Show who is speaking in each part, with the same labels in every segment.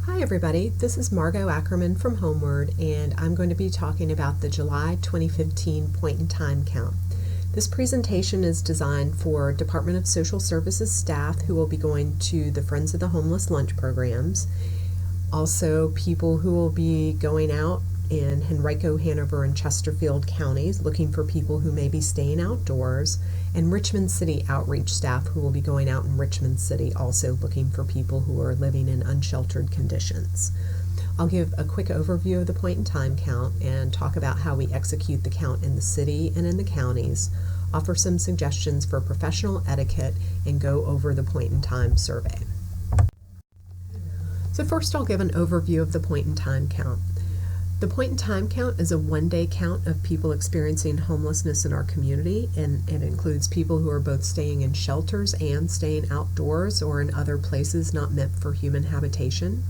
Speaker 1: Hi everybody, this is Margot Ackerman from Homeward, and I'm going to be talking about the July 2015 point in time count. This presentation is designed for Department of Social Services staff who will be going to the Friends of the Homeless lunch programs, also people who will be going out in Henrico, Hanover, and Chesterfield counties looking for people who may be staying outdoors, and Richmond City outreach staff who will be going out in Richmond City also looking for people who are living in unsheltered conditions. I'll give a quick overview of the point in time count and talk about how we execute the count in the city and in the counties, offer some suggestions for professional etiquette, and go over the point in time survey. So first I'll give an overview of the point in time count. The point in time count is a one-day count of people experiencing homelessness in our community, and it includes people who are both staying in shelters and staying outdoors or in other places not meant for human habitation.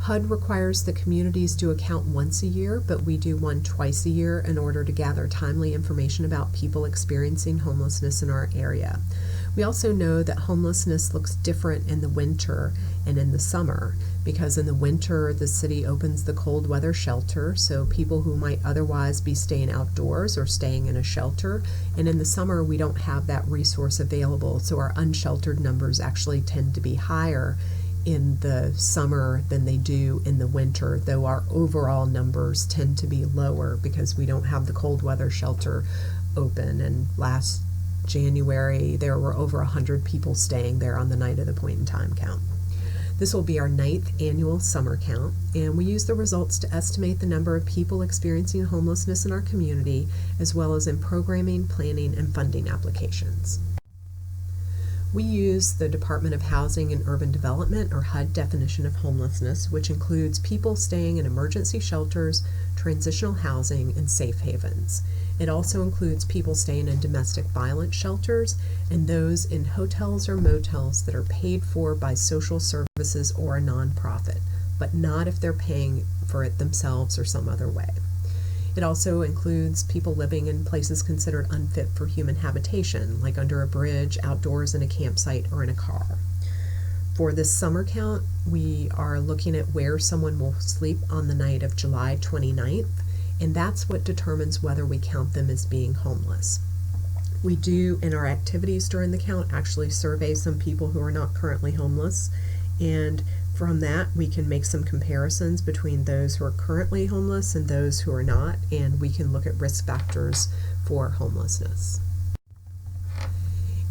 Speaker 1: HUD requires the communities do a count once a year, but we do one twice a year in order to gather timely information about people experiencing homelessness in our area. We also know that homelessness looks different in the winter and in the summer, because in the winter the city opens the cold weather shelter, so people who might otherwise be staying outdoors or staying in a shelter, and in the summer we don't have that resource available, so our unsheltered numbers actually tend to be higher in the summer than they do in the winter, though our overall numbers tend to be lower because we don't have the cold weather shelter open. And last January there were over 100 people staying there on the night of the point in time count. This will be our 9th annual summer count, and we use the results to estimate the number of people experiencing homelessness in our community, as well as in programming, planning, and funding applications. We use the Department of Housing and Urban Development, or HUD, definition of homelessness, which includes people staying in emergency shelters, transitional housing, and safe havens. It also includes people staying in domestic violence shelters and those in hotels or motels that are paid for by social services or a nonprofit, but not if they're paying for it themselves or some other way. It also includes people living in places considered unfit for human habitation, like under a bridge, outdoors in a campsite, or in a car. For this summer count, we are looking at where someone will sleep on the night of July 29th, and that's what determines whether we count them as being homeless. We do, in our activities during the count, actually survey some people who are not currently homeless, and from that we can make some comparisons between those who are currently homeless and those who are not, and we can look at risk factors for homelessness.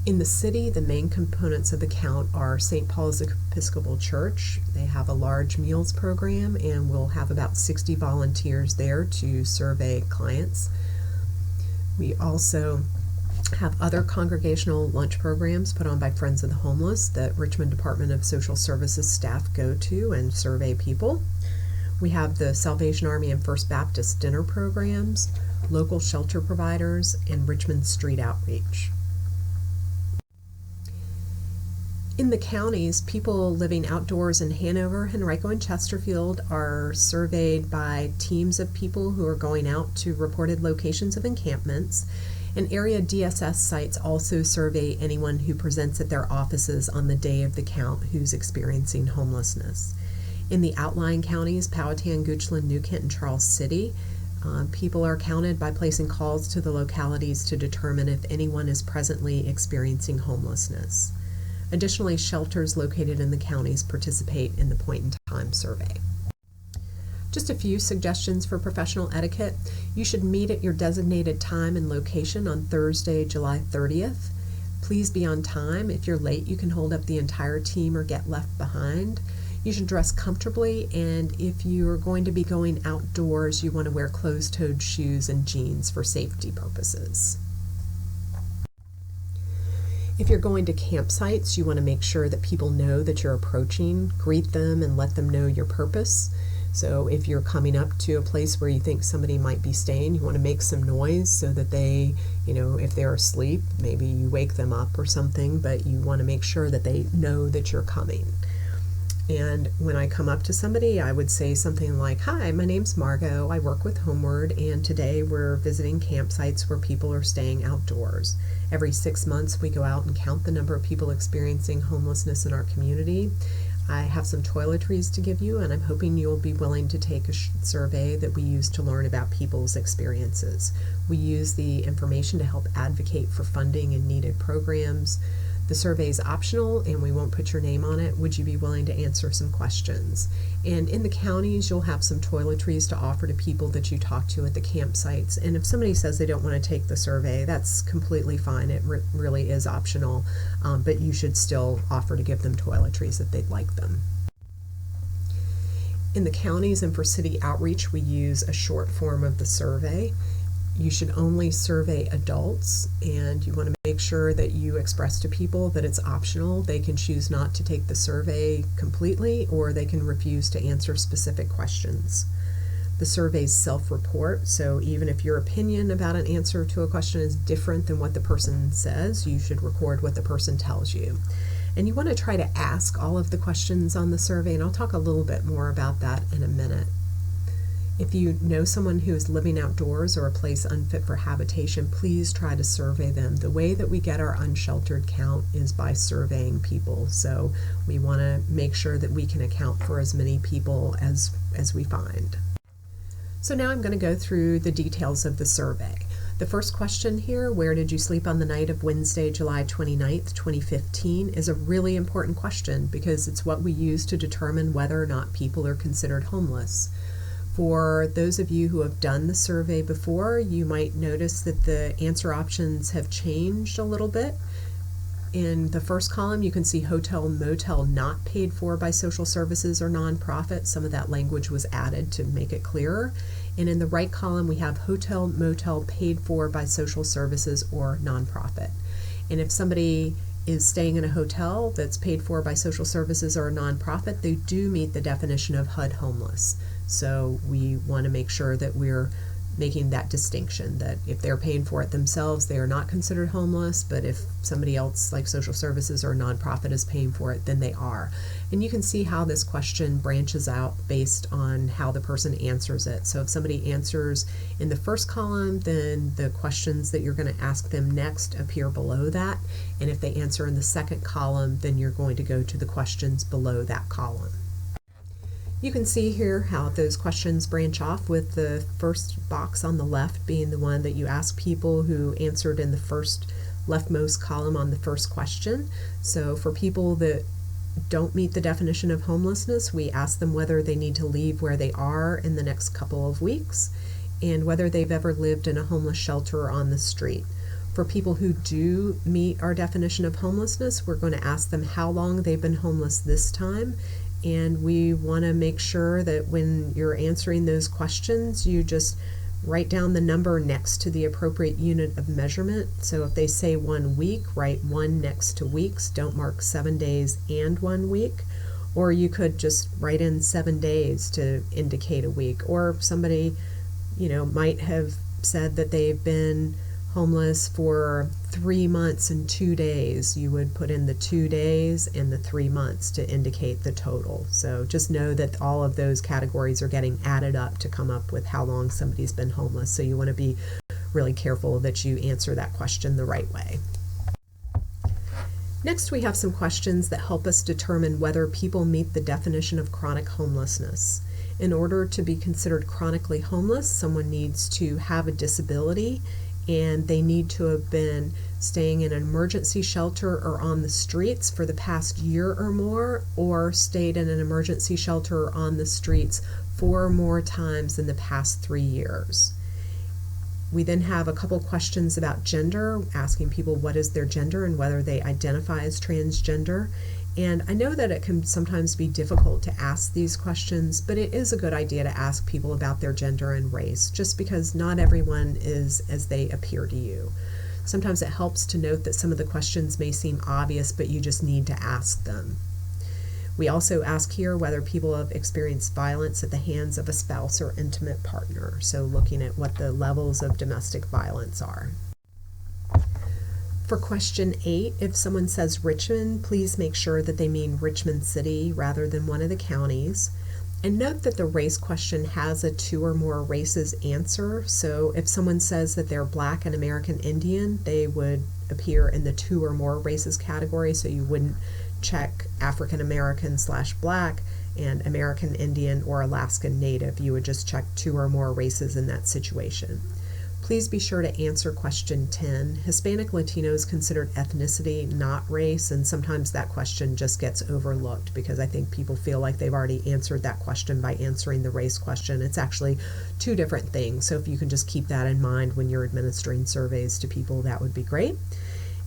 Speaker 1: In the city, the main components of the count are St. Paul's Episcopal Church. They have a large meals program, and we'll have about 60 volunteers there to survey clients. We also have other congregational lunch programs put on by Friends of the Homeless that Richmond Department of Social Services staff go to and survey people. We have the Salvation Army and First Baptist dinner programs, local shelter providers, and Richmond Street Outreach. In the counties, people living outdoors in Hanover, Henrico, and Chesterfield are surveyed by teams of people who are going out to reported locations of encampments, and area DSS sites also survey anyone who presents at their offices on the day of the count who's experiencing homelessness. In the outlying counties, Powhatan, Goochland, New Kent, and Charles City, people are counted by placing calls to the localities to determine if anyone is presently experiencing homelessness. Additionally, shelters located in the counties participate in the point in time survey. Just a few suggestions for professional etiquette. You should meet at your designated time and location on Thursday, July 30th. Please be on time. If you're late, you can hold up the entire team or get left behind. You should dress comfortably, and if you're going to be going outdoors, you want to wear closed-toed shoes and jeans for safety purposes. If you're going to campsites, you want to make sure that people know that you're approaching, greet them, and let them know your purpose. So if you're coming up to a place where you think somebody might be staying, you want to make some noise so that they, if they're asleep, maybe you wake them up or something, but you want to make sure that they know that you're coming. And when I come up to somebody, I would say something like, "Hi, my name's Margot. I work with Homeward, and today we're visiting campsites where people are staying outdoors. Every 6 months, we go out and count the number of people experiencing homelessness in our community. I have some toiletries to give you, and I'm hoping you'll be willing to take a survey that we use to learn about people's experiences. We use the information to help advocate for funding and needed programs. The survey is optional and we won't put your name on it. Would you be willing to answer some questions? And in the counties, you'll have some toiletries to offer to people that you talk to at the campsites. And if somebody says they don't want to take the survey, that's completely fine. It really is optional, but you should still offer to give them toiletries if they'd like them. In the counties and for city outreach, we use a short form of the survey. You should only survey adults, and you want to make sure that you express to people that it's optional. They can choose not to take the survey completely, or they can refuse to answer specific questions. The survey's self-report, so even if your opinion about an answer to a question is different than what the person says, you should record what the person tells you. And you want to try to ask all of the questions on the survey, and I'll talk a little bit more about that in a minute. If you know someone who is living outdoors or a place unfit for habitation, please try to survey them. The way that we get our unsheltered count is by surveying people. So we want to make sure that we can account for as many people as we find. So now I'm going to go through the details of the survey. The first question here, where did you sleep on the night of Wednesday, July 29th, 2015, is a really important question because it's what we use to determine whether or not people are considered homeless. For those of you who have done the survey before, you might notice that the answer options have changed a little bit. In the first column, you can see hotel, motel not paid for by social services or nonprofit. Some of that language was added to make it clearer. And in the right column, we have hotel, motel paid for by social services or nonprofit. And if somebody is staying in a hotel that's paid for by social services or a nonprofit, they do meet the definition of HUD homeless. So we want to make sure that we're making that distinction, that if they're paying for it themselves, they are not considered homeless, but if somebody else like social services or nonprofit is paying for it, then they are. And you can see how this question branches out based on how the person answers it. So if somebody answers in the first column, then the questions that you're going to ask them next appear below that. And if they answer in the second column, then you're going to go to the questions below that column. You can see here how those questions branch off, with the first box on the left being the one that you ask people who answered in the first leftmost column on the first question. So for people that don't meet the definition of homelessness, we ask them whether they need to leave where they are in the next couple of weeks and whether they've ever lived in a homeless shelter or on the street. For people who do meet our definition of homelessness, we're going to ask them how long they've been homeless this time. And we want to make sure that when you're answering those questions, you just write down the number next to the appropriate unit of measurement. So if they say 1 week, write 1 next to weeks. Don't mark 7 days and 1 week. Or you could just write in 7 days to indicate a week. Or somebody, might have said that they've been homeless for 3 months and 2 days. You would put in the 2 days and the 3 months to indicate the total. So just know that all of those categories are getting added up to come up with how long somebody's been homeless. So you want to be really careful that you answer that question the right way. Next, we have some questions that help us determine whether people meet the definition of chronic homelessness. In order to be considered chronically homeless, someone needs to have a disability, and they need to have been staying in an emergency shelter or on the streets for the past year or more, or stayed in an emergency shelter or on the streets 4 or more times in the past 3 years. We then have a couple questions about gender, asking people what is their gender and whether they identify as transgender. And I know that it can sometimes be difficult to ask these questions, but it is a good idea to ask people about their gender and race, just because not everyone is as they appear to you. Sometimes it helps to note that some of the questions may seem obvious, but you just need to ask them. We also ask here whether people have experienced violence at the hands of a spouse or intimate partner, so looking at what the levels of domestic violence are. For question 8, if someone says Richmond, please make sure that they mean Richmond City rather than one of the counties. And note that the race question has a 2 or more races answer. So if someone says that they're Black and American Indian, they would appear in the 2 or more races category, so you wouldn't check African American / Black and American Indian or Alaskan Native. You would just check 2 or more races in that situation. Please be sure to answer question 10. Hispanic Latino is considered ethnicity, not race, and sometimes that question just gets overlooked because I think people feel like they've already answered that question by answering the race question. It's actually 2 different things, so if you can just keep that in mind when you're administering surveys to people, that would be great.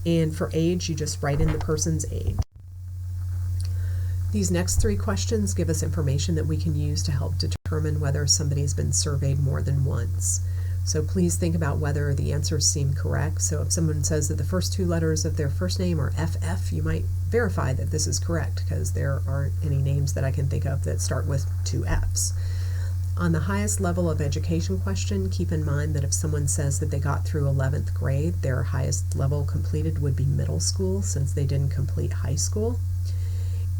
Speaker 1: And for age, you just write in the person's age. These next 3 questions give us information that we can use to help determine whether somebody's been surveyed more than once. So please think about whether the answers seem correct. So if someone says that the first 2 letters of their first name are FF, you might verify that this is correct because there aren't any names that I can think of that start with 2 Fs. On the highest level of education question, keep in mind that if someone says that they got through 11th grade, their highest level completed would be middle school since they didn't complete high school.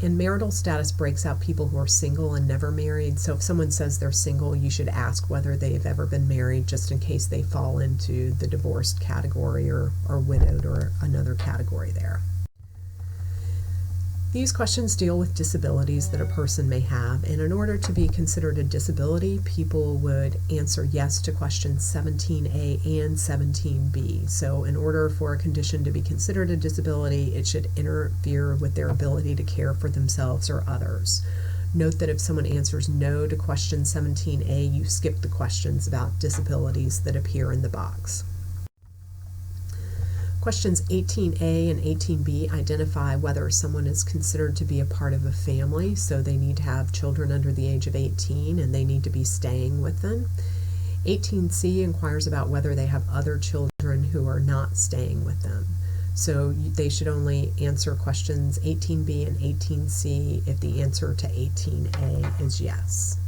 Speaker 1: And marital status breaks out people who are single and never married. So if someone says they're single, you should ask whether they've ever been married just in case they fall into the divorced category or widowed or another category there. These questions deal with disabilities that a person may have, and in order to be considered a disability, people would answer yes to questions 17A and 17B. So in order for a condition to be considered a disability, it should interfere with their ability to care for themselves or others. Note that if someone answers no to question 17A, you skip the questions about disabilities that appear in the box. Questions 18A and 18B identify whether someone is considered to be a part of a family, so they need to have children under the age of 18 and they need to be staying with them. 18C inquires about whether they have other children who are not staying with them. So they should only answer questions 18B and 18C if the answer to 18A is yes.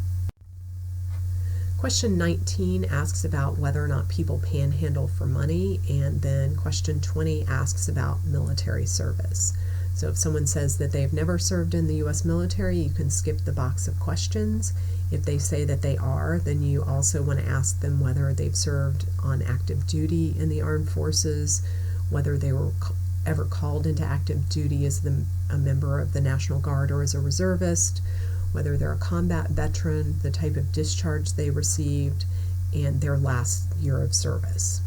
Speaker 1: Question 19 asks about whether or not people panhandle for money, and then question 20 asks about military service. So if someone says that they've never served in the U.S. military, you can skip the box of questions. If they say that they are, then you also want to ask them whether they've served on active duty in the armed forces, whether they were ever called into active duty as a member of the National Guard or as a reservist, whether they're a combat veteran, the type of discharge they received, and their last year of service.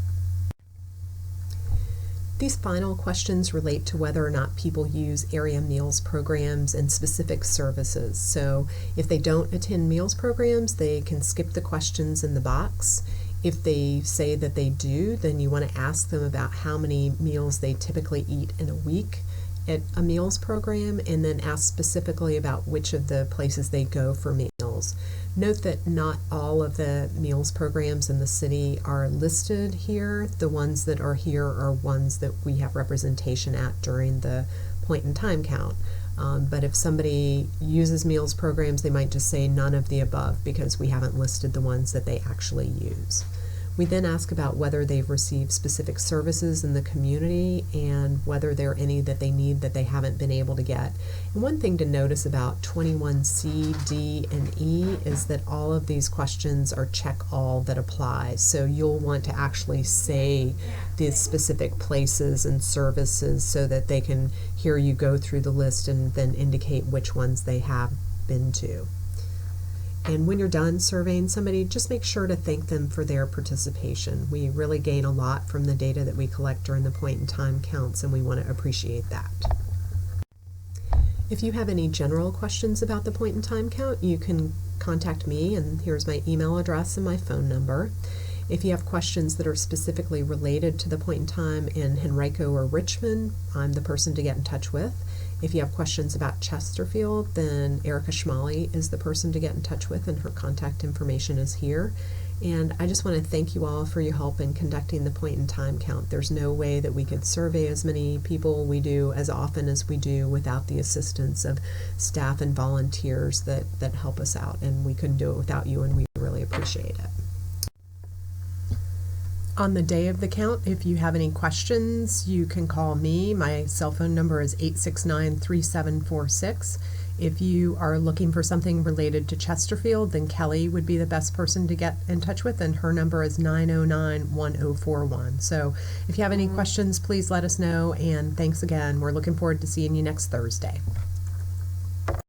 Speaker 1: These final questions relate to whether or not people use area meals programs and specific services. So if they don't attend meals programs, they can skip the questions in the box. If they say that they do, then you want to ask them about how many meals they typically eat in a week at a meals program, and then ask specifically about which of the places they go for meals. Note that not all of the meals programs in the city are listed here. The ones that are here are ones that we have representation at during the point in time count. But if somebody uses meals programs, they might just say none of the above because we haven't listed the ones that they actually use. We then ask about whether they've received specific services in the community and whether there are any that they need that they haven't been able to get. And one thing to notice about 21C, D, and E is that all of these questions are check all that applies. So you'll want to actually say the specific places and services so that they can hear you go through the list and then indicate which ones they have been to. And when you're done surveying somebody, just make sure to thank them for their participation. We really gain a lot from the data that we collect during the point in time counts, and we want to appreciate that. If you have any general questions about the point in time count, you can contact me, and here's my email address and my phone number. If you have questions that are specifically related to the point in time in Henrico or Richmond, I'm the person to get in touch with. If you have questions about Chesterfield, then Erica Schmalley is the person to get in touch with, and her contact information is here. And I just want to thank you all for your help in conducting the point in time count. There's no way that we could survey as many people we do as often as we do without the assistance of staff and volunteers that help us out, and we couldn't do it without you, and we really appreciate it. On the day of the count, if you have any questions, you can call me. My cell phone number is 869-3746. If you are looking for something related to Chesterfield, then Kelly would be the best person to get in touch with, and her number is 909-1041. So if you have any questions, please let us know, and thanks again. We're looking forward to seeing you next Thursday.